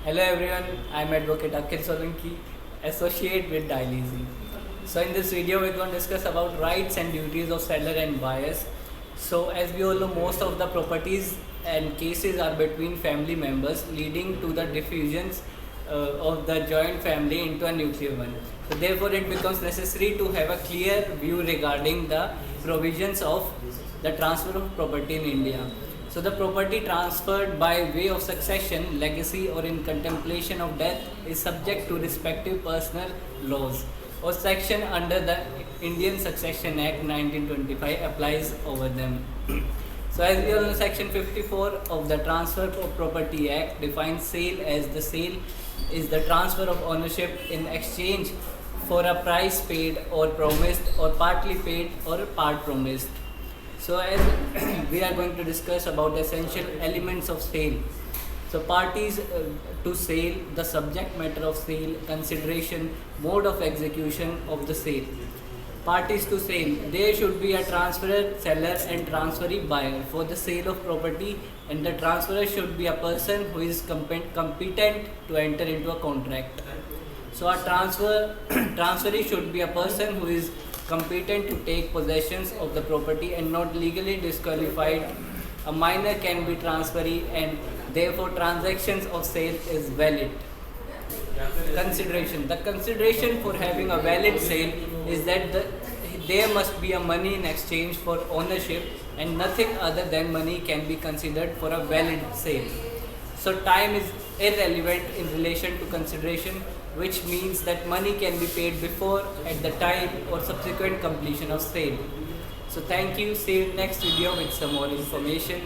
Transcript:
Hello everyone, I'm Advocate Akhil Solanki, associate with Dialeasy. So in this video we're going to discuss about rights and duties of seller and buyers. So as we all know, most of the properties and cases are between family members, leading to the diffusions of the joint family into a nuclear one. So therefore it becomes necessary to have a clear view regarding the provisions of the transfer of property in India. So the property transferred by way of succession, legacy or in contemplation of death is subject to respective personal laws or section under the Indian Succession Act 1925 applies over them. So as we all know, section 54 of the Transfer of Property Act defines sale as the sale is the transfer of ownership in exchange for a price paid or promised or partly paid or part promised. So as we are going to discuss about the essential elements of sale. So parties to sale, the subject matter of sale, consideration, mode of execution of the sale. Parties to sale, there should be a transferor, seller and transferee buyer for the sale of property, and the transferor should be a person who is competent to enter into a contract. So a transferee should be a person who is competent to take possessions of the property and not legally disqualified. A minor can be transferee and therefore transactions of sale is valid. Consideration. The consideration for having a valid sale is that there must be a money in exchange for ownership, and nothing other than money can be considered for a valid sale. So time is irrelevant in relation to consideration, which means that money can be paid before, at the time or subsequent completion of sale. So thank you. See you in next video with some more information.